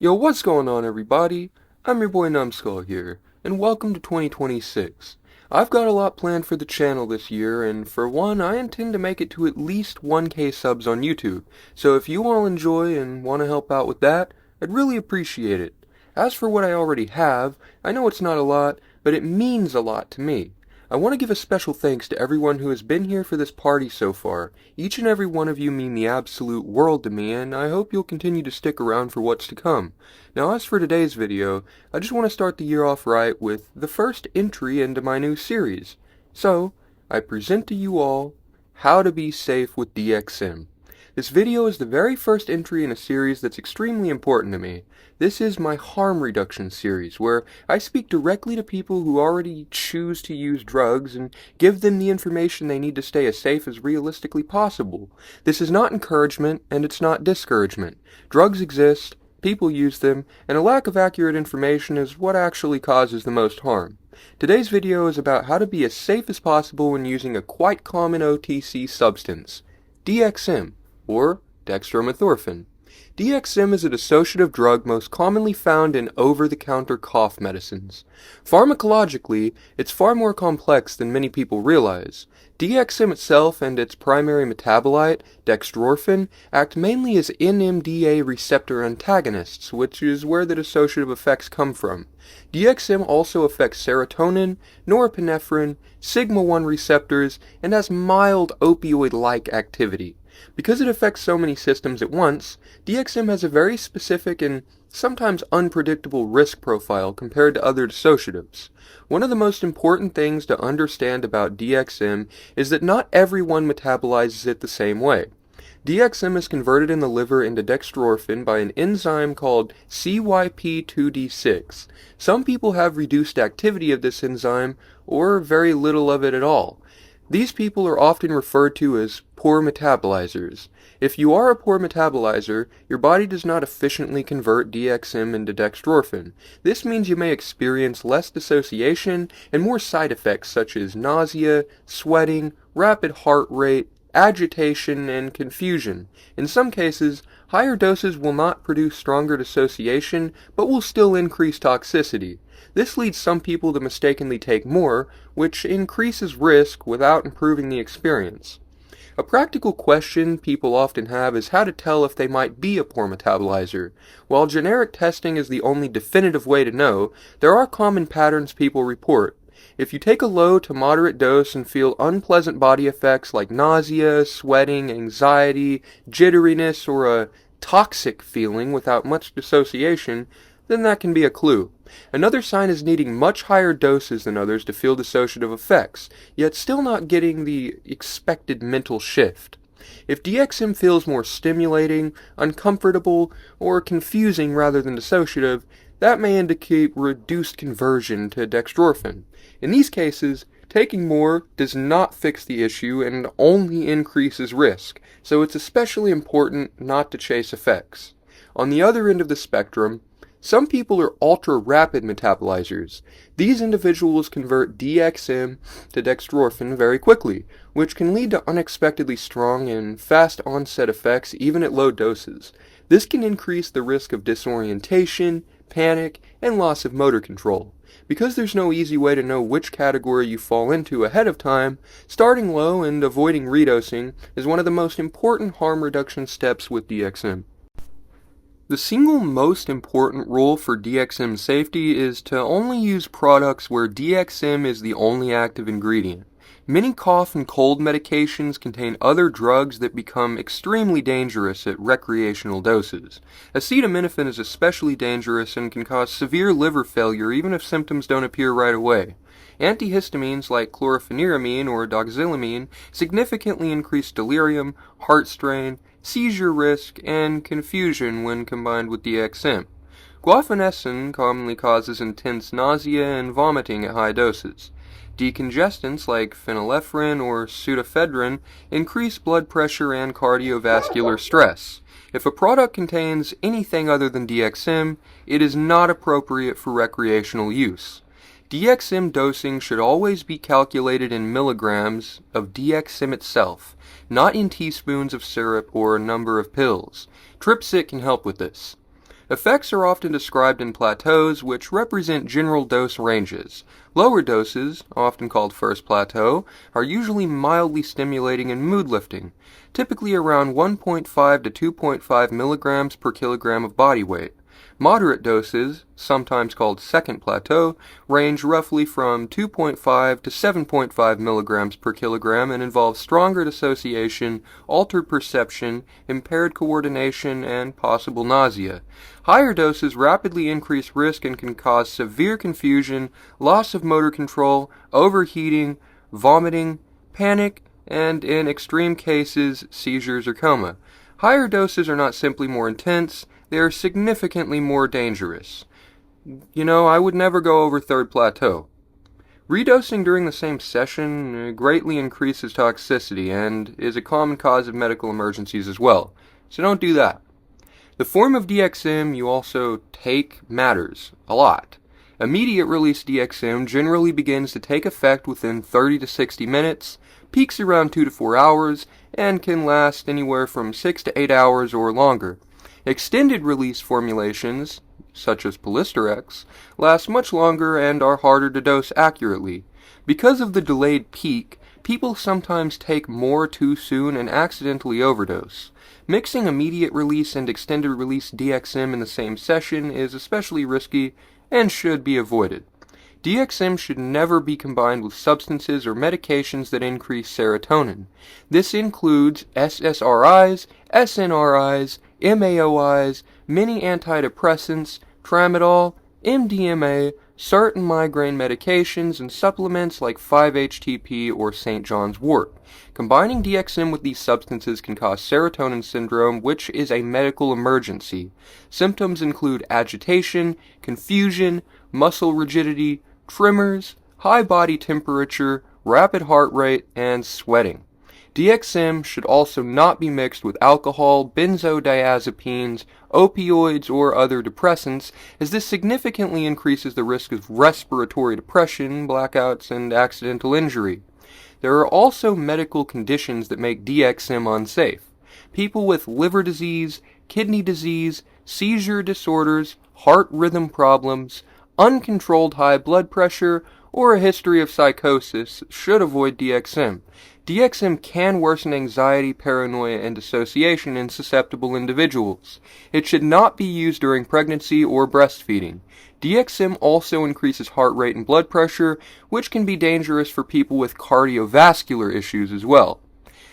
Yo, what's going on, everybody? I'm your boy Numbskull here, and welcome to 2026. I've got a lot planned for the channel this year, and for one, I intend to make it to at least 1K subs on YouTube, so if you all enjoy and want to help out with that, I'd really appreciate it. As for what I already have, I know it's not a lot, but it means a lot to me. I want to give a special thanks to everyone who has been here for this party so far. Each and every one of you mean the absolute world to me, and I hope you'll continue to stick around for what's to come. Now, as for today's video, I just want to start the year off right with the first entry into my new series. So, I present to you all, How to Be Safe with DXM. This video is the very first entry in a series that's extremely important to me. This is my harm reduction series, where I speak directly to people who already choose to use drugs and give them the information they need to stay as safe as realistically possible. This is not encouragement, and it's not discouragement. Drugs exist, people use them, and a lack of accurate information is what actually causes the most harm. Today's video is about how to be as safe as possible when using a quite common OTC substance, DXM, or dextromethorphan. DXM is a dissociative drug most commonly found in over-the-counter cough medicines. Pharmacologically, it's far more complex than many people realize. DXM itself and its primary metabolite, dextrorphan, act mainly as NMDA receptor antagonists, which is where the dissociative effects come from. DXM also affects serotonin, norepinephrine, sigma-1 receptors, and has mild opioid-like activity. Because it affects so many systems at once, DXM has a very specific and sometimes unpredictable risk profile compared to other dissociatives. One of the most important things to understand about DXM is that not everyone metabolizes it the same way. DXM is converted in the liver into dextrorphan by an enzyme called CYP2D6. Some people have reduced activity of this enzyme, or very little of it at all. These people are often referred to as poor metabolizers. If you are a poor metabolizer, your body does not efficiently convert DXM into dextrorphan. This means you may experience less dissociation and more side effects such as nausea, sweating, rapid heart rate, agitation, and confusion. In some cases, higher doses will not produce stronger dissociation, but will still increase toxicity. This leads some people to mistakenly take more, which increases risk without improving the experience. A practical question people often have is how to tell if they might be a poor metabolizer. While generic testing is the only definitive way to know, there are common patterns people report. If you take a low to moderate dose and feel unpleasant body effects like nausea, sweating, anxiety, jitteriness, or a toxic feeling without much dissociation, then that can be a clue. Another sign is needing much higher doses than others to feel dissociative effects, yet still not getting the expected mental shift. If DXM feels more stimulating, uncomfortable, or confusing rather than dissociative, that may indicate reduced conversion to dextrorphan. In these cases, taking more does not fix the issue and only increases risk, so it's especially important not to chase effects. On the other end of the spectrum, some people are ultra-rapid metabolizers. These individuals convert DXM to dextrorphan very quickly, which can lead to unexpectedly strong and fast onset effects even at low doses. This can increase the risk of disorientation, panic, and loss of motor control. Because there's no easy way to know which category you fall into ahead of time, starting low and avoiding redosing is one of the most important harm reduction steps with DXM. The single most important rule for DXM safety is to only use products where DXM is the only active ingredient. Many cough and cold medications contain other drugs that become extremely dangerous at recreational doses. Acetaminophen is especially dangerous and can cause severe liver failure even if symptoms don't appear right away. Antihistamines like chlorpheniramine or doxylamine significantly increase delirium, heart strain, seizure risk, and confusion when combined with DXM. Guaifenesin commonly causes intense nausea and vomiting at high doses. Decongestants like phenylephrine or pseudoephedrine increase blood pressure and cardiovascular stress. If a product contains anything other than DXM, it is not appropriate for recreational use. DXM dosing should always be calculated in milligrams of DXM itself, not in teaspoons of syrup or a number of pills. Tripsit can help with this. Effects are often described in plateaus, which represent general dose ranges. Lower doses, often called first plateau, are usually mildly stimulating and mood-lifting, typically around 1.5 to 2.5 milligrams per kilogram of body weight. Moderate doses, sometimes called second plateau, range roughly from 2.5 to 7.5 milligrams per kilogram and involve stronger dissociation, altered perception, impaired coordination, and possible nausea. Higher doses rapidly increase risk and can cause severe confusion, loss of motor control, overheating, vomiting, panic, and in extreme cases, seizures or coma. Higher doses are not simply more intense, they are significantly more dangerous. I would never go over third plateau. Redosing during the same session greatly increases toxicity and is a common cause of medical emergencies as well, so don't do that. The form of DXM you also take matters a lot. Immediate release DXM generally begins to take effect within 30 to 60 minutes, peaks around 2 to 4 hours, and can last anywhere from 6 to 8 hours or longer. Extended release formulations, such as Polisterex, last much longer and are harder to dose accurately. Because of the delayed peak, people sometimes take more too soon and accidentally overdose. Mixing immediate release and extended release DXM in the same session is especially risky and should be avoided. DXM should never be combined with substances or medications that increase serotonin. This includes SSRIs, SNRIs, MAOIs, many antidepressants, tramadol, MDMA, certain migraine medications, and supplements like 5-HTP or St. John's wort. Combining DXM with these substances can cause serotonin syndrome, which is a medical emergency. Symptoms include agitation, confusion, muscle rigidity, tremors, high body temperature, rapid heart rate, and sweating. DXM should also not be mixed with alcohol, benzodiazepines, opioids, or other depressants, as this significantly increases the risk of respiratory depression, blackouts, and accidental injury. There are also medical conditions that make DXM unsafe. People with liver disease, kidney disease, seizure disorders, heart rhythm problems, uncontrolled high blood pressure, or a history of psychosis should avoid DXM. DXM can worsen anxiety, paranoia, and dissociation in susceptible individuals. It should not be used during pregnancy or breastfeeding. DXM also increases heart rate and blood pressure, which can be dangerous for people with cardiovascular issues as well.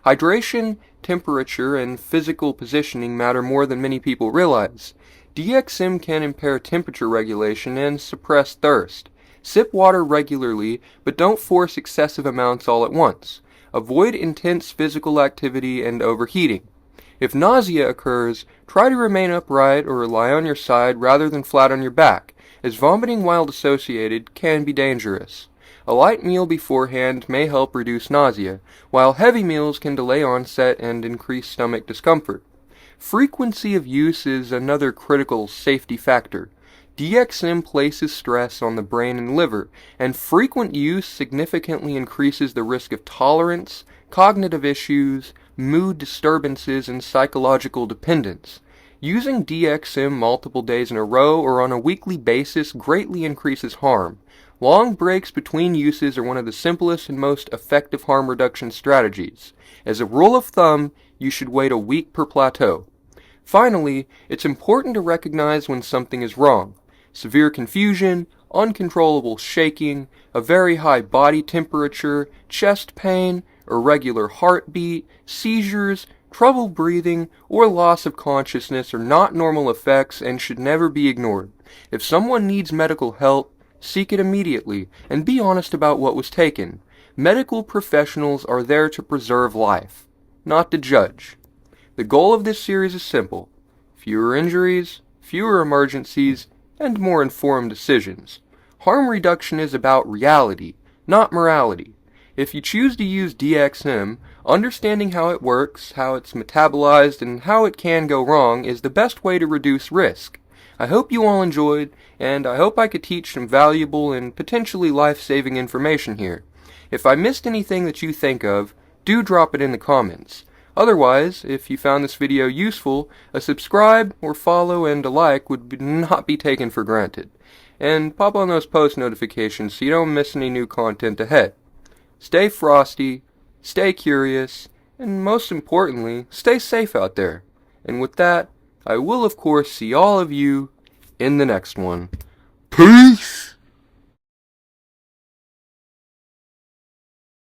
Hydration, temperature, and physical positioning matter more than many people realize. DXM can impair temperature regulation and suppress thirst. Sip water regularly, but don't force excessive amounts all at once. Avoid intense physical activity and overheating. If nausea occurs, try to remain upright or lie on your side rather than flat on your back, as vomiting while dissociated can be dangerous. A light meal beforehand may help reduce nausea, while heavy meals can delay onset and increase stomach discomfort. Frequency of use is another critical safety factor. DXM places stress on the brain and liver, and frequent use significantly increases the risk of tolerance, cognitive issues, mood disturbances, and psychological dependence. Using DXM multiple days in a row or on a weekly basis greatly increases harm. Long breaks between uses are one of the simplest and most effective harm reduction strategies. As a rule of thumb, you should wait a week per plateau. Finally, it's important to recognize when something is wrong. Severe confusion, uncontrollable shaking, a very high body temperature, chest pain, irregular heartbeat, seizures, trouble breathing, or loss of consciousness are not normal effects and should never be ignored. If someone needs medical help, seek it immediately and be honest about what was taken. Medical professionals are there to preserve life, not to judge. The goal of this series is simple: fewer injuries, fewer emergencies, and more informed decisions. Harm reduction is about reality, not morality. If you choose to use DXM, understanding how it works, how it's metabolized, and how it can go wrong is the best way to reduce risk. I hope you all enjoyed, and I hope I could teach some valuable and potentially life-saving information here. If I missed anything that you think of, do drop it in the comments. Otherwise, if you found this video useful, a subscribe or follow and a like would not be taken for granted. And pop on those post notifications so you don't miss any new content ahead. Stay frosty, stay curious, and most importantly, stay safe out there. And with that, I will of course see all of you in the next one. Peace!